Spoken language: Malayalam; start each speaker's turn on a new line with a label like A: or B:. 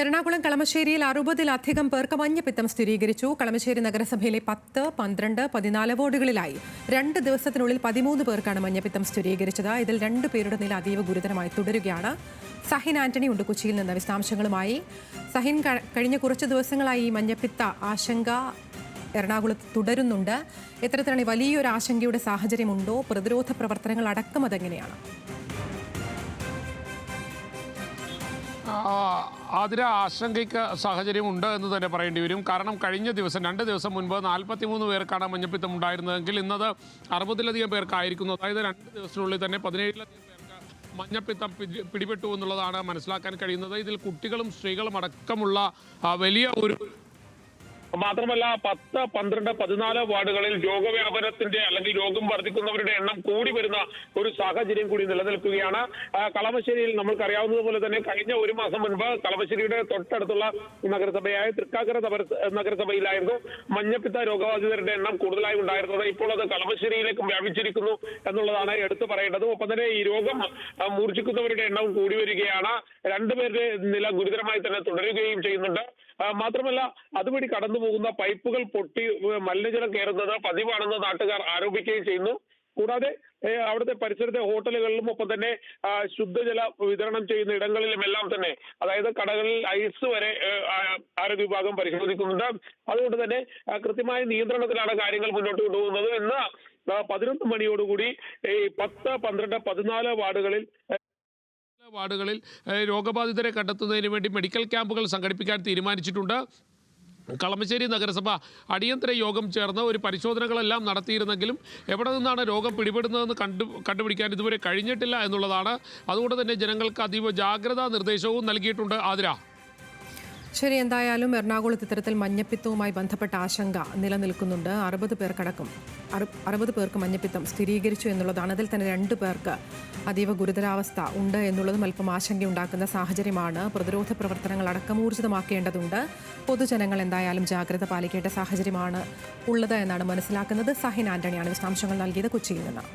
A: എറണാകുളം കളമശ്ശേരിയിൽ 60-ലധികം പേർക്ക് മഞ്ഞപ്പിത്തം സ്ഥിരീകരിച്ചു. കളമശ്ശേരി നഗരസഭയിലെ 10, 12, 14 വാർഡുകളിലായി 2 ദിവസത്തിനുള്ളിൽ 13 പേർക്കാണ് മഞ്ഞപ്പിത്തം സ്ഥിരീകരിച്ചത്. ഇതിൽ 2 പേരുടെ നില അതീവ ഗുരുതരമായി തുടരുകയാണ്. സഹിൻ ആന്റണി ഉണ്ട് കൊച്ചിയിൽ നിന്ന് വിശദാംശങ്ങളുമായി. സഹിൻ, കഴിഞ്ഞ കുറച്ച് ദിവസങ്ങളായി ഈ മഞ്ഞപ്പിത്ത ആശങ്ക എറണാകുളത്ത് തുടരുന്നുണ്ട്. ഇത്തരത്തിലാണ് വലിയൊരു ആശങ്കയുടെ സാഹചര്യമുണ്ടോ? പ്രതിരോധ പ്രവർത്തനങ്ങൾ അടക്കം അതെങ്ങനെയാണ്?
B: അതിന് ആശങ്കയ്ക്ക് സാഹചര്യമുണ്ട് എന്ന് തന്നെ പറയേണ്ടി വരും. കാരണം കഴിഞ്ഞ ദിവസം 2 ദിവസം മുൻപ് 43 പേർക്കാണ് മഞ്ഞപ്പിത്തം ഉണ്ടായിരുന്നതെങ്കിൽ ഇന്നത് 60-ലധികം പേർക്കായിരിക്കുന്നു. അതായത് 2 ദിവസത്തിനുള്ളിൽ തന്നെ 17-ലധികം പേർക്ക് മഞ്ഞപ്പിത്തം പിടിപെട്ടു എന്നുള്ളതാണ് മനസ്സിലാക്കാൻ കഴിയുന്നത്. ഇതിൽ കുട്ടികളും സ്ത്രീകളും അടക്കമുള്ള വലിയ ഒരു മാത്രമല്ല 10, 12, 14 വാർഡുകളിൽ രോഗവ്യാപനത്തിന്റെ അല്ലെങ്കിൽ രോഗം വർദ്ധിക്കുന്നവരുടെ എണ്ണം കൂടി വരുന്ന ഒരു സാഹചര്യം കൂടി നിലനിൽക്കുകയാണ്. കളമശ്ശേരിയിൽ നമ്മൾക്കറിയാവുന്നതുപോലെ തന്നെ കഴിഞ്ഞ ഒരു മാസം മുൻപ് കളമശ്ശേരിയുടെ തൊട്ടടുത്തുള്ള നഗരസഭയായ തൃക്കാക്കര നഗരസഭയിലായിരുന്നു മഞ്ഞപ്പിത്ത രോഗബാധിതരുടെ എണ്ണം കൂടുതലായി ഉണ്ടായിരുന്നത്. ഇപ്പോൾ അത് കളമശ്ശേരിയിലേക്കും വ്യാപിച്ചിരിക്കുന്നു എന്നുള്ളതാണ് എടുത്തു പറയേണ്ടത്. ഒപ്പം തന്നെ ഈ രോഗം മൂർച്ഛിക്കുന്നവരുടെ എണ്ണം കൂടി വരികയാണ്. 2 പേരുടെ നില ഗുരുതരമായി തന്നെ തുടരുകയും ചെയ്യുന്നുണ്ട്. മാത്രമല്ല അതുവഴി കടന്നു പോകുന്ന പൈപ്പുകൾ പൊട്ടി മലിനജലം കയറുന്നത് പതിവാണെന്ന് നാട്ടുകാർ ആരോപിക്കുകയും ചെയ്യുന്നു. കൂടാതെ അവിടുത്തെ പരിസരത്തെ ഹോട്ടലുകളിലും ഒപ്പം തന്നെ ശുദ്ധജല വിതരണം ചെയ്യുന്ന ഇടങ്ങളിലും എല്ലാം തന്നെ, അതായത് കടകളിൽ ഐസ് വരെ ആരോഗ്യ വിഭാഗം പരിശോധിക്കുന്നുണ്ട്. അതുകൊണ്ട് തന്നെ കൃത്യമായ നിയന്ത്രണത്തിലാണ് കാര്യങ്ങൾ മുന്നോട്ട് കൊണ്ടുപോകുന്നത്. ഇന്ന് 11 മണിയോടുകൂടി 10, 12, 14 വാർഡുകളിൽ രോഗബാധിതരെ കണ്ടെത്തുന്നതിന് വേണ്ടി മെഡിക്കൽ ക്യാമ്പുകൾ സംഘടിപ്പിക്കാൻ തീരുമാനിച്ചിട്ടുണ്ട്. കളമശ്ശേരി നഗരസഭ അടിയന്തര യോഗം ചേർന്ന് ഒരു പരിശോധനകളെല്ലാം നടത്തിയിരുന്നെങ്കിലും എവിടെ നിന്നാണ് രോഗം പിടിപെടുന്നതെന്ന് കണ്ടുപിടിക്കാൻ ഇതുവരെ കഴിഞ്ഞിട്ടില്ല എന്നുള്ളതാണ്. അതുകൊണ്ട് തന്നെ ജനങ്ങൾക്ക് അതീവ ജാഗ്രതാ നിർദ്ദേശവും നൽകിയിട്ടുണ്ട്. ആതിര,
A: ശരി, എന്തായാലും എറണാകുളത്ത് ഇത്തരത്തിൽ മഞ്ഞപ്പിത്തവുമായി ബന്ധപ്പെട്ട ആശങ്ക നിലനിൽക്കുന്നുണ്ട്. 60 പേർക്ക് മഞ്ഞപ്പിത്തം സ്ഥിരീകരിച്ചു എന്നുള്ളതാണ്. അതിൽ തന്നെ 2 പേർക്ക് അതീവ ഗുരുതരാവസ്ഥ ഉണ്ട് എന്നുള്ളതും അല്പം ആശങ്കയുണ്ടാക്കുന്ന സാഹചര്യമാണ്. പ്രതിരോധ പ്രവർത്തനങ്ങൾ അടക്കം ഊർജിതമാക്കേണ്ടതുണ്ട്. പൊതുജനങ്ങൾ എന്തായാലും ജാഗ്രത പാലിക്കേണ്ട സാഹചര്യമാണ് ഉള്ളത് എന്നാണ് മനസ്സിലാക്കുന്നത്. സഹിൻ ആന്റണിയാണ് വിശദാംശങ്ങൾ നൽകിയത് കൊച്ചിയിൽ നിന്ന്.